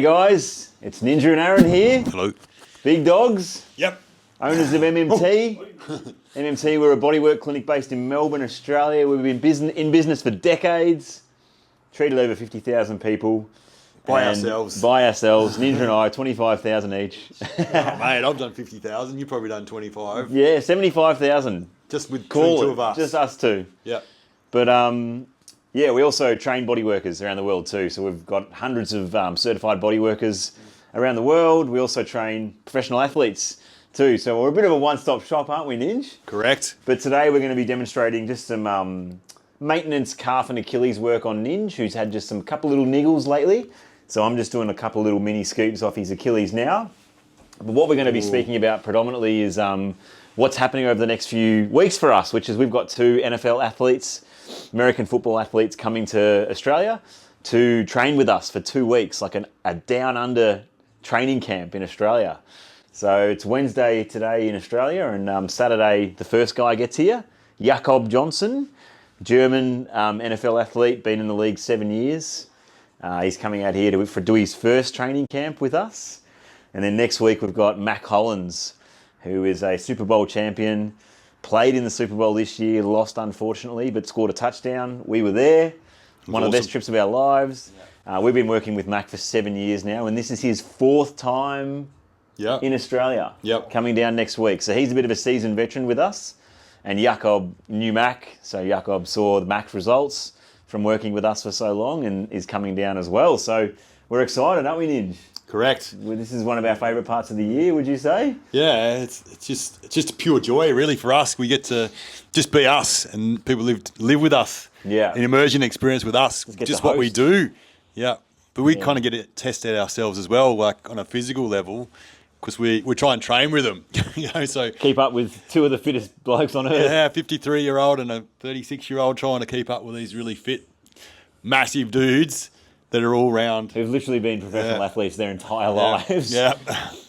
Hey guys, it's Ninja and Aaron here. Hello. Big dogs. Yep. Owners of MMT. MMT, we're a bodywork clinic based in Melbourne, Australia. We've been in business for decades. Treated over 50,000 people. By ourselves. By ourselves. Ninja and I, 25,000 each. Mate, I've done 50,000. You've probably done 25. Yeah, 75,000. Just with two of us. Just us two. Yeah. But yeah, we also train bodyworkers around the world too. So we've got hundreds of certified bodyworkers around the world. We also train professional athletes too. So we're a bit of a one-stop shop, aren't we, Ninj? Correct. But today we're going to be demonstrating just some maintenance calf and Achilles work on Ninj, who's had just some couple little niggles lately. So I'm just doing a couple little mini scoops off his Achilles now. But what we're going to be speaking about predominantly is what's happening over the next few weeks for us, which is we've got two NFL athletes, American football athletes, coming to Australia to train with us for 2 weeks, like a down under training camp in Australia. So it's Wednesday today in Australia, and Saturday the first guy gets here, Jakob Johnson, German NFL athlete, been in the league 7 years. He's coming out here to do his first training camp with us. And then next week we've got Mac Hollins, who is a Super Bowl champion, played in the Super Bowl this year, lost unfortunately, but scored a touchdown. We were there. One of the best trips of our lives. We've been working with Mac for 7 years now, and this is his fourth time in Australia, coming down next week. So he's a bit of a seasoned veteran with us. And Jakob knew Mac, so Jakob saw the Mac's results from working with us for so long and is coming down as well. So we're excited, aren't we, Ninj? Correct. Well, this is one of our favourite parts of the year, would you say? Yeah, it's just a pure joy, really, for us. We get to just be us, and people live with us. Yeah. An immersion experience with us, just what we do. Yeah. But we kind of get it tested ourselves as well, like on a physical level, because we try and train with them. So keep up with two of the fittest blokes on earth. Yeah, a 53-year-old and a 36-year-old trying to keep up with these really fit, massive dudes that are all round. Who've literally been professional athletes their entire lives. Yeah.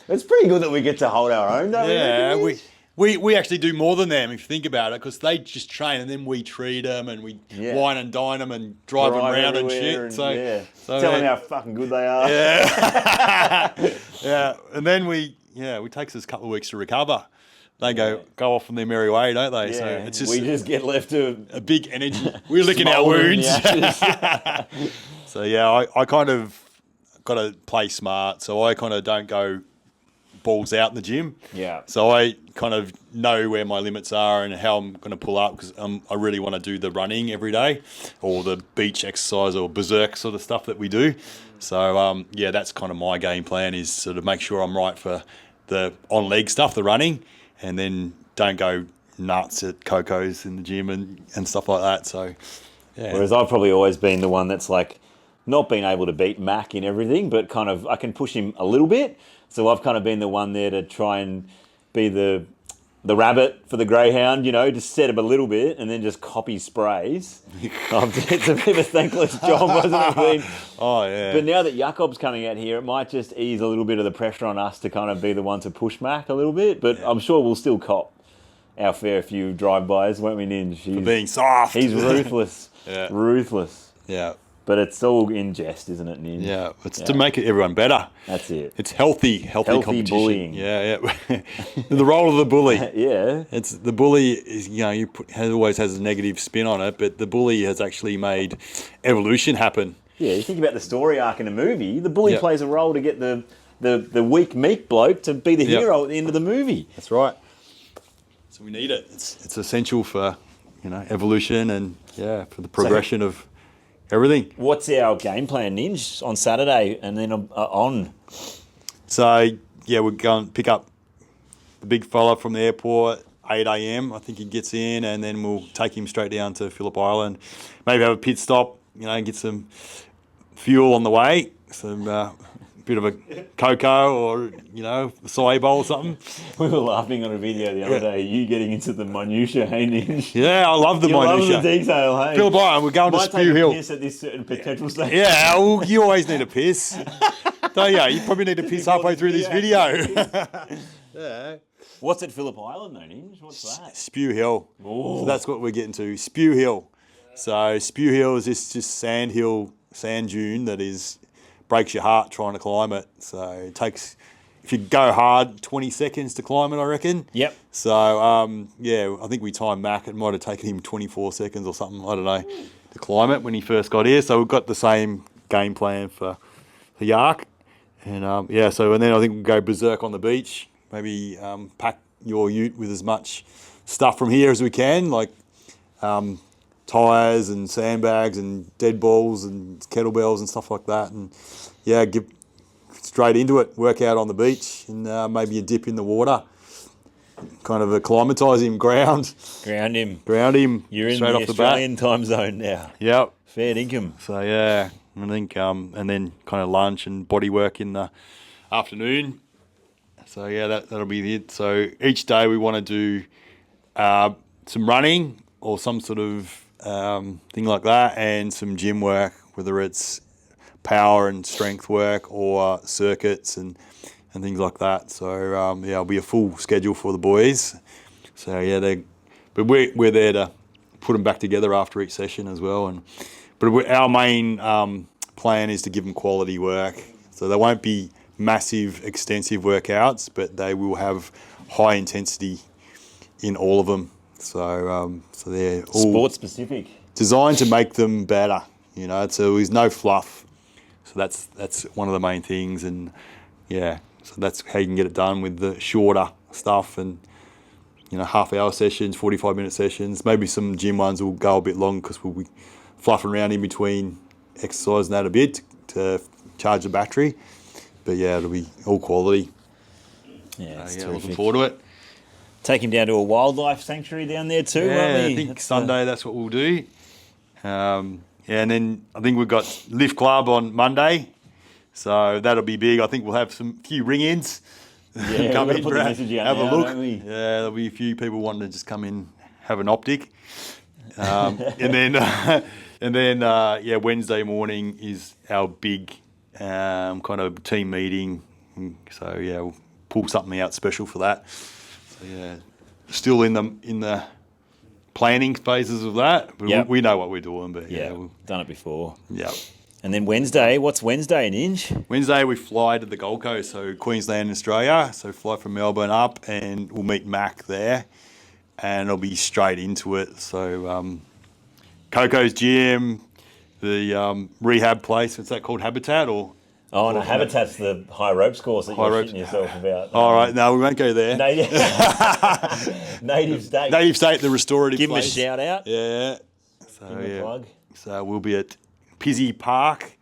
It's pretty good that we get to hold our own, don't we? Yeah, we actually do more than them, if you think about it, because they just train and then we treat them and we wine and dine them and drive them around and shit. So tell them how fucking good they are. Yeah. Yeah. And then it takes us a couple of weeks to recover. They go off on their merry way, don't they? Yeah. So it's just we just get left to a big energy. We're licking our wounds. So yeah, I kind of got to play smart. So I kind of don't go balls out in the gym. Yeah. So I kind of know where my limits are and how I'm going to pull up, because I really want to do the running every day, or the beach exercise or berserk sort of stuff that we do. So that's kind of my game plan, is sort of make sure I'm right for the on leg stuff, the running, and then don't go nuts at Coco's in the gym and stuff like that. So yeah. Whereas I've probably always been the one that's like not been able to beat Mac in everything, but kind of I can push him a little bit. So I've kind of been the one there to try and be the rabbit for the greyhound, just set him a little bit and then just copy sprays. It's a bit of a thankless job, wasn't it? Oh, yeah. But now that Jakob's coming out here, it might just ease a little bit of the pressure on us to kind of be the one to push Mac a little bit. But I'm sure we'll still cop our fair few drive-bys, won't we, Ninj? For being soft. He's ruthless. Ruthless. Yeah. But it's all in jest, isn't it, Ninj? Yeah, it's to make everyone better. That's it. It's healthy competition. Bullying. Yeah. The role of the bully. Yeah. It's the bully is always has a negative spin on it, but the bully has actually made evolution happen. Yeah, you think about the story arc in a movie. The bully plays a role to get the weak, meek bloke to be the hero at the end of the movie. That's right. So we need it. It's essential for evolution and for the progression of everything. What's our game plan, Ninj, on Saturday and then on? So, we're going to pick up the big fella from the airport, 8 a.m. I think he gets in, and then we'll take him straight down to Phillip Island. Maybe have a pit stop, get some fuel on the way, some bit of a cocoa or, acai bowl or something. We were laughing on a video the other day, you getting into the minutiae, hey, Ninj? Yeah, I love the minutiae. Love the detail, hey? Phillip Island, we're going to Spew Hill. Might take a piss at this certain potential stage. Yeah, well, you always need a piss. Don't you? You probably need to piss halfway through this video. Yeah. What's at Phillip Island, though, Ninj? What's that? Spew Hill. Ooh. So that's what we're getting to, Spew Hill. So Spew Hill is this just sand dune that is breaks your heart trying to climb it. So it takes, if you go hard, 20 seconds to climb it, I reckon. Yep. So, yeah, I think we timed Mac. It might have taken him 24 seconds or something, I don't know, to climb it when he first got here. So we've got the same game plan for Yark. And, yeah, so and then I think we'll go berserk on the beach. Maybe pack your ute with as much stuff from here as we can, like tyres and sandbags and dead balls and kettlebells and stuff like that. And, yeah, get straight into it, work out on the beach and maybe a dip in the water. Kind of acclimatise him, ground him. You're in straight the off the Australian bat. time zone now. Yep. Fair dinkum. So yeah, I think and then kind of lunch and body work in the afternoon. So yeah, that'll be it. So each day we want to do some running or some sort of thing like that, and some gym work, whether it's power and strength work or circuits and things like that. So yeah, it'll be a full schedule for the boys. So yeah, but we're there to put them back together after each session as well. But our main plan is to give them quality work. So they won't be massive, extensive workouts, but they will have high intensity in all of them. So they're all Sport specific. designed to make them better. You know, so there's no fluff. So that's one of the main things, and yeah, so that's how you can get it done with the shorter stuff, and you know, half-hour sessions, 45-minute sessions. Maybe some gym ones will go a bit long because we'll be fluffing around in between exercise and that a bit to charge the battery. But yeah, it'll be all quality. Yeah, it's yeah, terrific. looking forward to it. Take him down to a wildlife sanctuary down there too, won't Yeah, we? I think That's Sunday that's what we'll do. Yeah, and then I think we've got Lift Club on Monday, so that'll be big. I think we'll have some few ring-ins. Yeah, Come we've in, got to put the message out have now, a look. don't we? Yeah, there'll be a few people wanting to just come in, have an optic, and then yeah, Wednesday morning is our big kind of team meeting. So yeah, we'll pull something out special for that. So yeah, still in the planning phases of that. But Yep. we know what we're doing, but Yeah, yeah, we'll, done it before. yeah. And then Wednesday, what's Wednesday in Inch? Wednesday we fly to the Gold Coast, so Queensland, Australia. So fly from Melbourne up, and we'll meet Mac there, and it'll be straight into it. So Coco's gym, the rehab place. What's that called? Habitat or? Oh, no, Habitat's the high ropes course that High you're ropes. shitting yourself about. All right, no, we won't go there. Native, Native State. Native State, the restorative Give him a place. shout out. Yeah. So Give him a plug. So we'll be at Pizzy Park.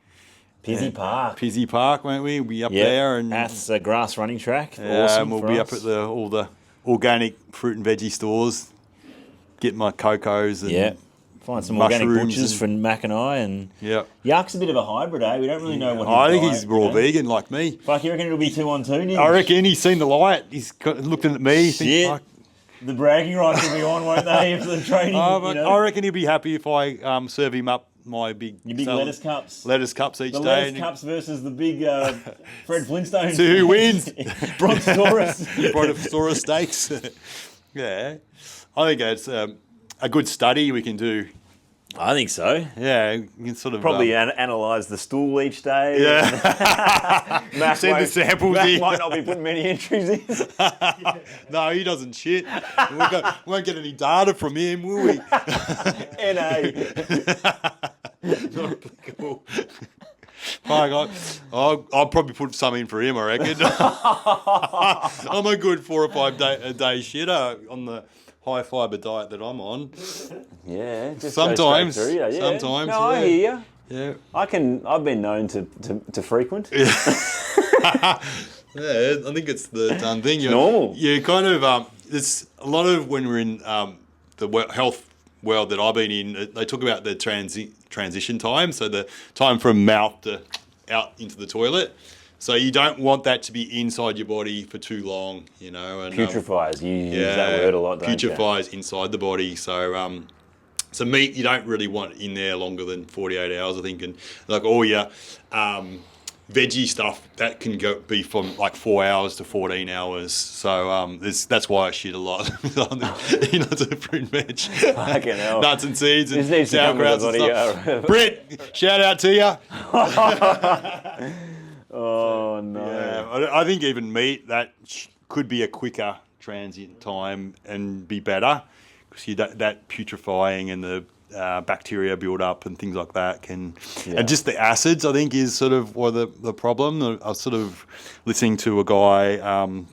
Pizzy Park. Pizzy Park, won't we? We'll be up Yep. there, and Ath's a grass running track. yeah, Awesome. and we'll for be us. up at all the organic fruit and veggie stores. Get my cocos and Yeah. Find some organic mushrooms butchers and- from Mac and I. And yeah. Yark's a bit of a hybrid, eh? We don't really know what his I think diet, he's raw vegan like me. Fuck, you reckon it'll be 2-on-2, Nick? I reckon he's seen the light. He's looking at me. Shit. Fuck. The bragging rights will be on, won't they, after the training? But you know? I reckon he'll be happy if I serve him up my big Your big lettuce cups. lettuce cups each The day. lettuce and cups versus the big Fred Flintstone. So who wins? Brontosaurus. Brontosaurus steaks. Yeah, I think it's a good study we can do. I think so. Yeah, you can sort of Probably analyse the stool each day. yeah. Mac Send the won't- samples Mac in. might not be putting many entries in. No, he doesn't shit. Won't get any data from him, will we? NA. Not applicable. I'll probably put some in for him, I reckon. I'm a good 4 or 5 a day shitter on the high fibre diet that I'm on. Yeah, just Sometimes. go straight through you, yeah. Sometimes, No, I yeah. hear you. Yeah. I've been known to frequent. Yeah, I think it's the done thing. normal. You kind of there's a lot of when we're in the health world that I've been in. They talk about the transition time, so the time from mouth to out into the toilet. So you don't want that to be inside your body for too long, you know. And Putrefies. You use that word a lot, don't you? putrefies inside the body. So so meat you don't really want in there longer than 48 hours, I think. And like all your veggie stuff that can be from like 4 hours to 14 hours. So that's why I shit a lot. You know, the fruit and veg, Fucking hell. nuts and seeds and This needs to come with sauerkrauts a and body, stuff. Britt, shout out to you. Oh no. Yeah, I think even meat, that could be a quicker transient time and be better, because that putrefying and the bacteria build up and things like that and just the acids, I think, is sort of the problem. I was sort of listening to a guy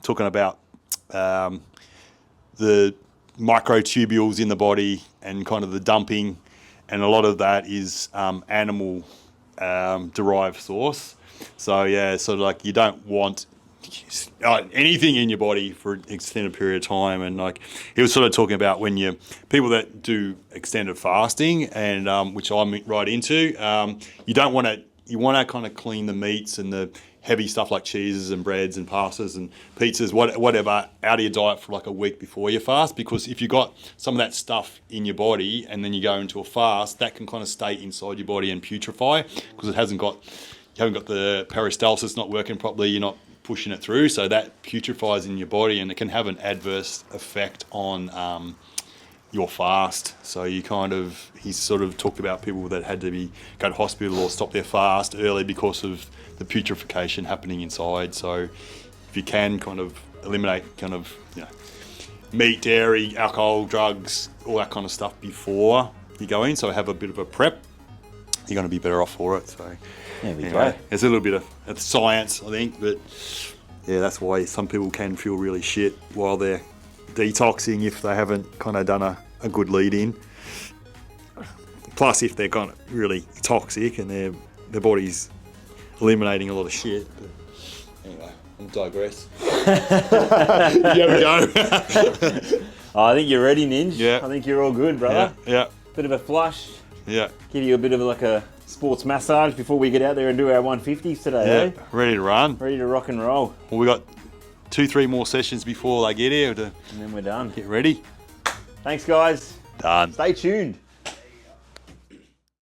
talking about the microtubules in the body and kind of the dumping, and a lot of that is animal derived source. So yeah, sort of like you don't want anything in your body for an extended period of time. And like he was sort of talking about when people that do extended fasting, and which I'm right into, you want to kind of clean the meats and the heavy stuff like cheeses and breads and pastas and pizzas, whatever, out of your diet for like a week before you fast, because if you got some of that stuff in your body and then you go into a fast, that can kind of stay inside your body and putrefy, because you haven't got the peristalsis not working properly, you're not pushing it through, so that putrefies in your body, and it can have an adverse effect on your fast. So he sort of talked about people that had to go to hospital or stop their fast early because of the putrefaction happening inside. So if you can kind of eliminate meat, dairy, alcohol, drugs, all that kind of stuff before you go in, so have a bit of a prep, you're going to be better off for it. So anyway, there's a little bit of science, I think, but yeah, that's why some people can feel really shit while they're detoxing if they haven't kind of done a good lead in. Plus, if they're kind of really toxic and their body's eliminating a lot of shit. But anyway, I'm digress. You have a go. I think you're ready, Ninja. Yeah. I think you're all good, brother. Yeah. Bit of a flush. Yeah. Give you a bit of like a sports massage before we get out there and do our 150s today. Yeah. Ready to run. Ready to rock and roll. Well, we got 2-3 more sessions before they get here and then we're done. Get ready. Thanks, guys. Done. Stay tuned.